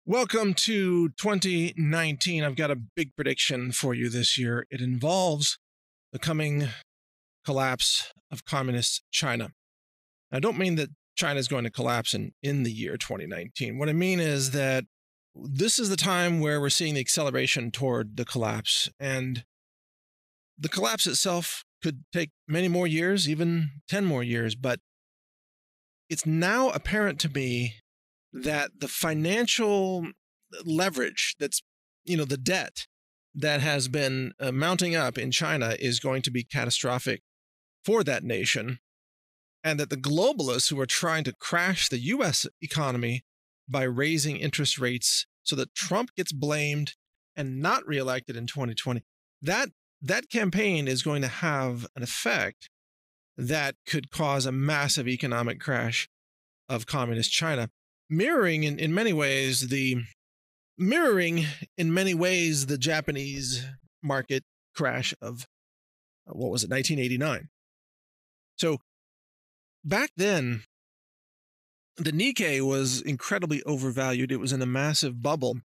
Welcome to 2019. I've got a big prediction for you this year. It involves the coming collapse of communist China. I don't mean that China is going to collapse in the year 2019. What I mean is that this is the time where we're seeing the acceleration toward the collapse. And the collapse itself could take many more years, even 10 more years. But it's now apparent to me that the financial leverage that's, the debt that has been mounting up in China is going to be catastrophic for that nation. And that the globalists who are trying to crash the U.S. economy by raising interest rates so that Trump gets blamed and not reelected in 2020, that campaign is going to have an effect that could cause a massive economic crash of communist China. Mirroring in many ways the Japanese market crash of 1989. So back then, the Nikkei was incredibly overvalued. It was in a massive bubble,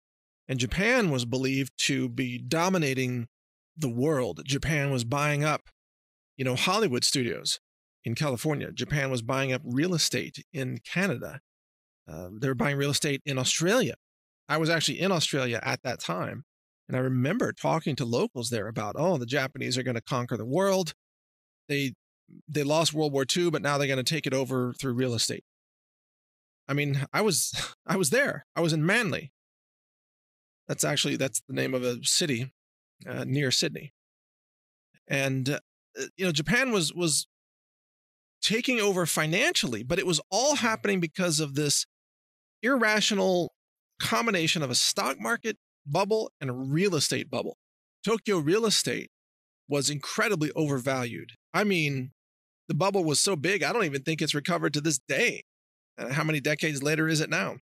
and Japan was believed to be dominating the world. Japan was buying up, Hollywood studios in California. Japan was buying up real estate in Canada. They were buying real estate in Australia. I was actually in Australia at that time. And I remember talking to locals there about, the Japanese are going to conquer the world. They lost World War II, but now they're going to take it over through real estate. I mean, I was there. I was in Manly. That's the name of a city near Sydney. And, Japan was taking over financially, but it was all happening because of this irrational combination of a stock market bubble and a real estate bubble. Tokyo real estate was incredibly overvalued. I mean, the bubble was so big, I don't even think it's recovered to this day. How many decades later is it now?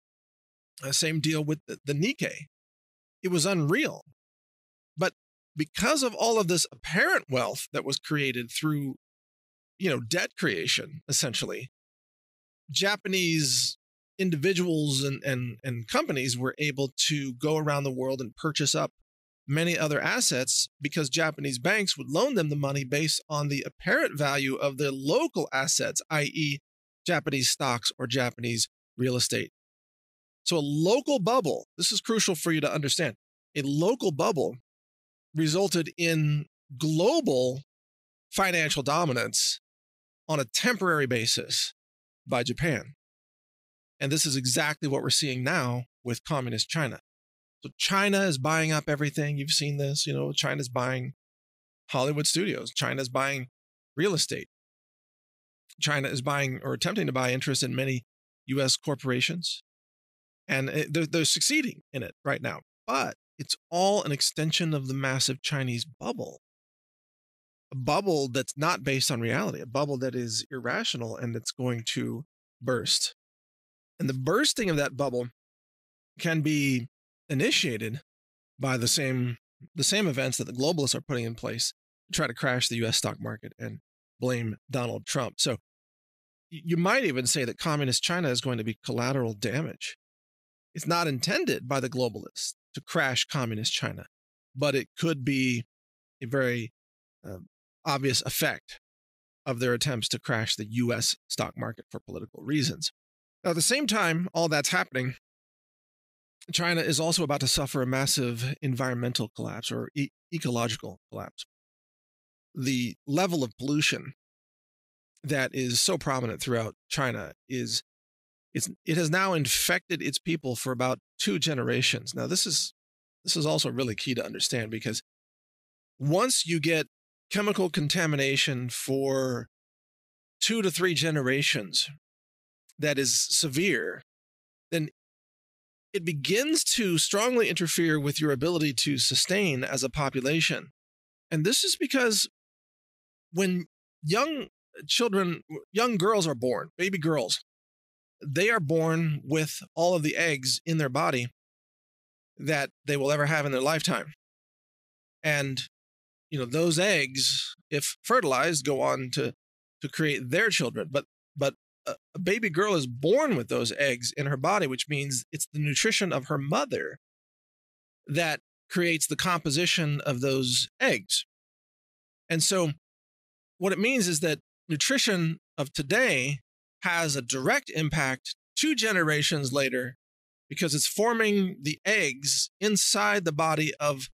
Same deal with the Nikkei. It was unreal. But because of all of this apparent wealth that was created through, debt creation, essentially, Japanese individuals and companies were able to go around the world and purchase up many other assets because Japanese banks would loan them the money based on the apparent value of their local assets, i.e. Japanese stocks or Japanese real estate. So a local bubble, this is crucial for you to understand, a local bubble resulted in global financial dominance on a temporary basis by Japan. And this is exactly what we're seeing now with communist China. So China is buying up everything. You've seen this, China's buying Hollywood studios. China's buying real estate. China is buying or attempting to buy interest in many U.S. corporations. And they're succeeding in it right now. But it's all an extension of the massive Chinese bubble. A bubble that's not based on reality, a bubble that is irrational and that's going to burst. And the bursting of that bubble can be initiated by the same events that the globalists are putting in place to try to crash the U.S. stock market and blame Donald Trump. So you might even say that communist China is going to be collateral damage. It's not intended by the globalists to crash communist China, but it could be a very obvious effect of their attempts to crash the U.S. stock market for political reasons. Now, at the same time, all that's happening, China is also about to suffer a massive environmental collapse or ecological collapse. The level of pollution that is so prominent throughout China it has now infected its people for about 2 generations. Now, this is also really key to understand because once you get chemical contamination for 2 to 3 generations that is severe, then it begins to strongly interfere with your ability to sustain as a population. And this is because when young girls are born, baby girls, they are born with all of the eggs in their body that they will ever have in their lifetime. And, those eggs, if fertilized, go on to create their children. But a baby girl is born with those eggs in her body, which means it's the nutrition of her mother that creates the composition of those eggs. And so what it means is that nutrition of today has a direct impact 2 generations later because it's forming the eggs inside the body of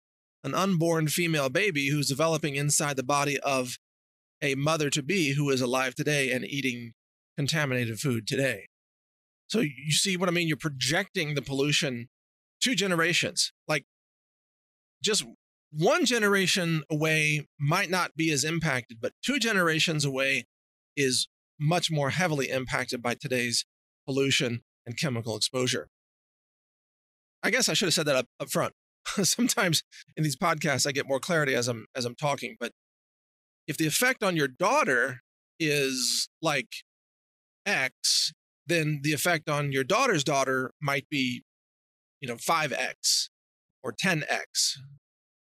an unborn female baby who's developing inside the body of a mother-to-be who is alive today and eating contaminated food today. So you see what I mean? You're projecting the pollution 2 generations. Like, just 1 generation away might not be as impacted, but 2 generations away is much more heavily impacted by today's pollution and chemical exposure. I guess I should have said that up front. Sometimes in these podcasts, I get more clarity as I'm talking, but if the effect on your daughter is like X, then the effect on your daughter's daughter might be, 5X or 10X.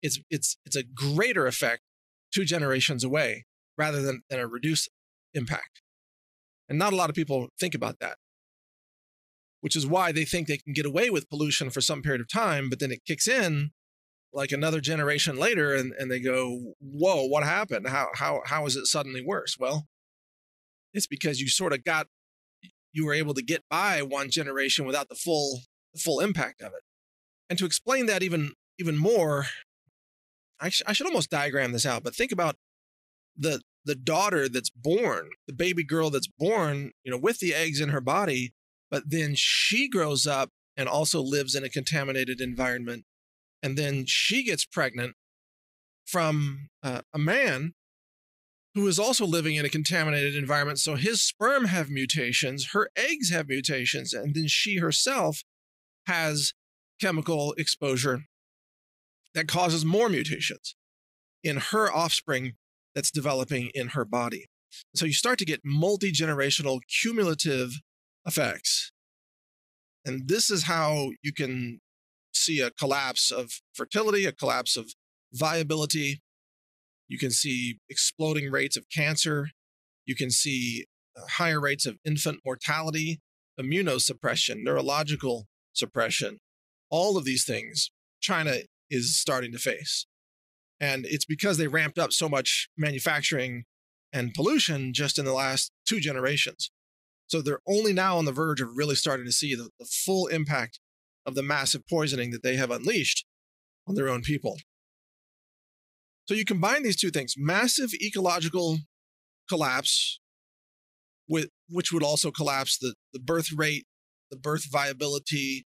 It's a greater effect 2 generations away rather than a reduced impact. And not a lot of people think about that, which is why they think they can get away with pollution for some period of time, but then it kicks in like another generation later and they go, whoa, what happened? How is it suddenly worse? Well, it's because you were able to get by 1 generation without the full impact of it. And to explain that even more, I should almost diagram this out, but think about the daughter that's born, the baby girl that's born, with the eggs in her body, but then she grows up and also lives in a contaminated environment. And then she gets pregnant from a man who is also living in a contaminated environment. So his sperm have mutations, her eggs have mutations, and then she herself has chemical exposure that causes more mutations in her offspring that's developing in her body. So you start to get multi-generational cumulative effects. And this is how you can see a collapse of fertility, a collapse of viability. You can see exploding rates of cancer. You can see higher rates of infant mortality, immunosuppression, neurological suppression. All of these things China is starting to face. And it's because they ramped up so much manufacturing and pollution just in the last 2 generations. So they're only now on the verge of really starting to see the full impact of the massive poisoning that they have unleashed on their own people. So you combine these 2 things, massive ecological collapse, which would also collapse the birth rate, the birth viability,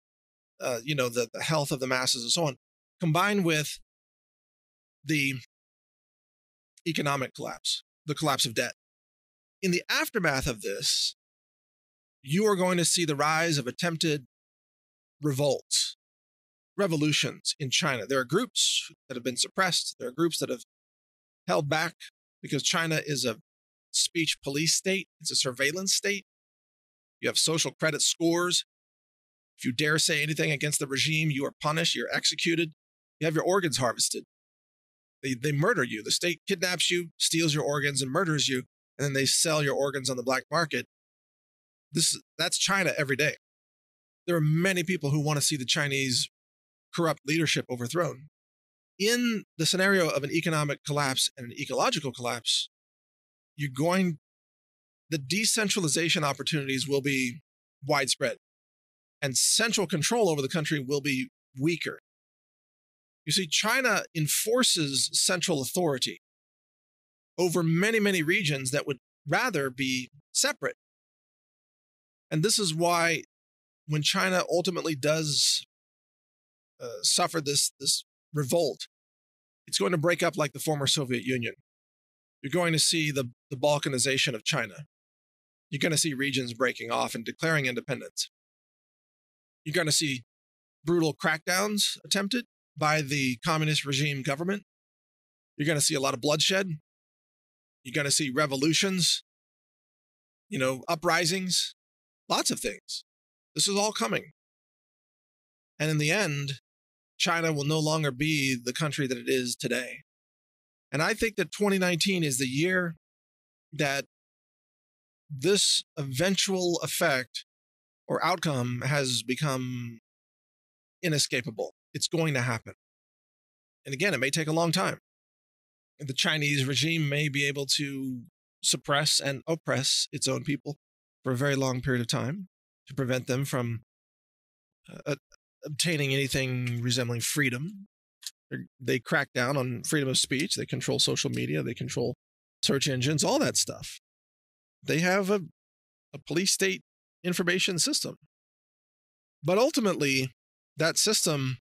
the health of the masses and so on, combined with the economic collapse, the collapse of debt. In the aftermath of this, you are going to see the rise of attempted revolts, revolutions in China. There are groups that have been suppressed. There are groups that have held back because China is a speech police state. It's a surveillance state. You have social credit scores. If you dare say anything against the regime, you are punished, you're executed. You have your organs harvested. They murder you. The state kidnaps you, steals your organs, and murders you, and then they sell your organs on the black market. That's China every day. There are many people who want to see the Chinese corrupt leadership overthrown. In the scenario of an economic collapse and an ecological collapse, the decentralization opportunities will be widespread, and central control over the country will be weaker. You see, China enforces central authority over many, many regions that would rather be separate. And this is why when China ultimately does suffer this revolt, it's going to break up like the former Soviet Union. You're going to see the balkanization of China. You're going to see regions breaking off and declaring independence. You're going to see brutal crackdowns attempted by the communist regime government. You're going to see a lot of bloodshed. You're going to see revolutions, uprisings, lots of things. This is all coming. And in the end, China will no longer be the country that it is today. And I think that 2019 is the year that this eventual effect or outcome has become inescapable. It's going to happen. And again, it may take a long time. The Chinese regime may be able to suppress and oppress its own people for a very long period of time to prevent them from obtaining anything resembling freedom. They crack down on freedom of speech. They control social media. They control search engines, all that stuff. They have a police state information system. But ultimately, that system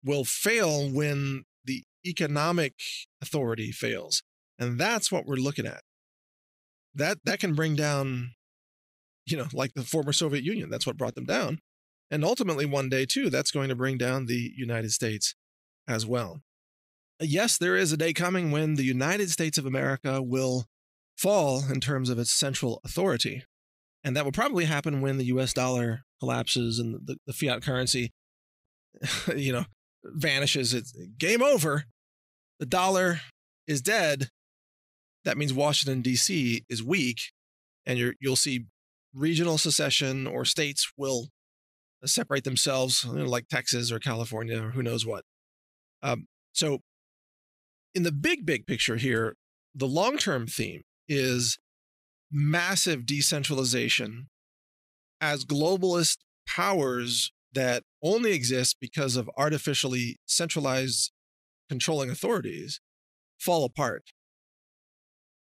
will fail when the economic authority fails. And that's what we're looking at. That can bring down, like the former Soviet Union. That's what brought them down. And ultimately, one day, too, that's going to bring down the United States as well. Yes, there is a day coming when the United States of America will fall in terms of its central authority. And that will probably happen when the US dollar collapses and the fiat currency, vanishes. It's game over. The dollar is dead. That means Washington, D.C. is weak, and you'll see regional secession, or states will separate themselves, like Texas or California or who knows what. So in the big picture here, the long-term theme is massive decentralization as globalist powers that only exist because of artificially centralized controlling authorities fall apart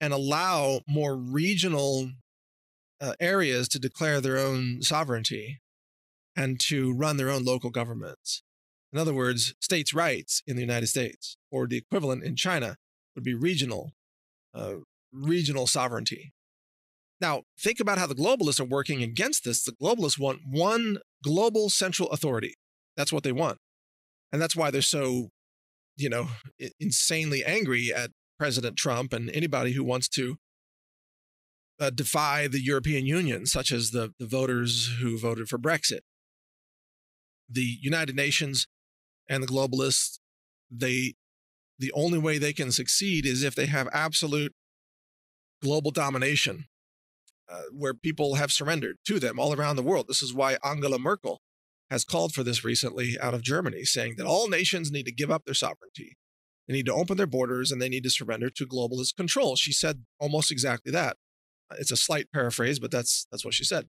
and allow more regional areas to declare their own sovereignty and to run their own local governments. In other words, states' rights in the United States, or the equivalent in China, would be regional sovereignty. Now, think about how the globalists are working against this. The globalists want one global central authority. That's what they want. And that's why they're so, insanely angry at President Trump and anybody who wants to defy the European Union, such as the voters who voted for Brexit. The United Nations and the globalists, the only way they can succeed is if they have absolute global domination, where people have surrendered to them all around the world. This is why Angela Merkel has called for this recently out of Germany, saying that all nations need to give up their sovereignty. They need to open their borders and they need to surrender to globalist control. She said almost exactly that. It's a slight paraphrase, but that's what she said.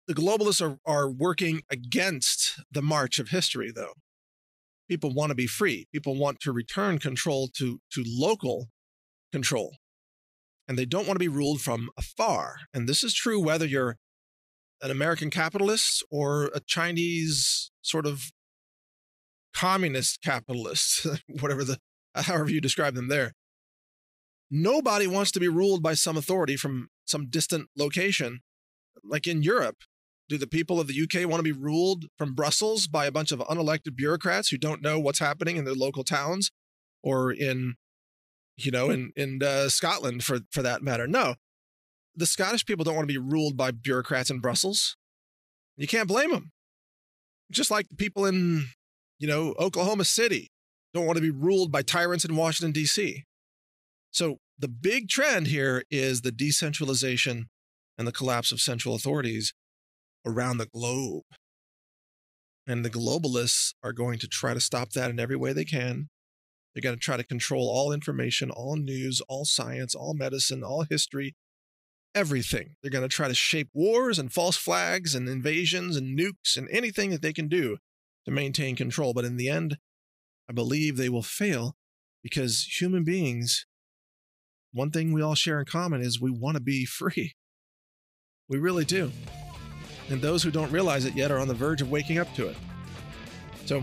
The globalists are working against the march of history, though. People want to be free. People want to return control to local control. And they don't want to be ruled from afar. And this is true whether you're an American capitalist or a Chinese sort of communist capitalist, however you describe them there. Nobody wants to be ruled by some authority from some distant location. Like in Europe, do the people of the UK want to be ruled from Brussels by a bunch of unelected bureaucrats who don't know what's happening in their local towns, or in Scotland for that matter? No. The Scottish people don't want to be ruled by bureaucrats in Brussels. You can't blame them. Just like the people in, Oklahoma City don't want to be ruled by tyrants in Washington, D.C. So the big trend here is the decentralization and the collapse of central authorities around the globe. And the globalists are going to try to stop that in every way they can. They're going to try to control all information, all news, all science, all medicine, all history, everything. They're going to try to shape wars and false flags and invasions and nukes and anything that they can do to maintain control. But in the end, I believe they will fail because human beings, one thing we all share in common is we want to be free. We really do. And those who don't realize it yet are on the verge of waking up to it. So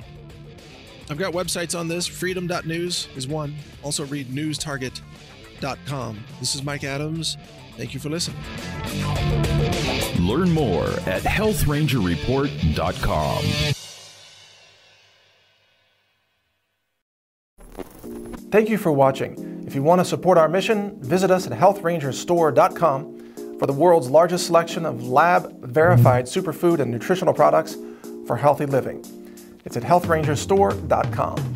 I've got websites on this. Freedom.news is one. Also read newstarget.com. This is Mike Adams. Thank you for listening. Learn more at healthrangerreport.com. Thank you for watching. If you want to support our mission, visit us at healthrangerstore.com for the world's largest selection of lab-verified superfood and nutritional products for healthy living. It's at healthrangerstore.com.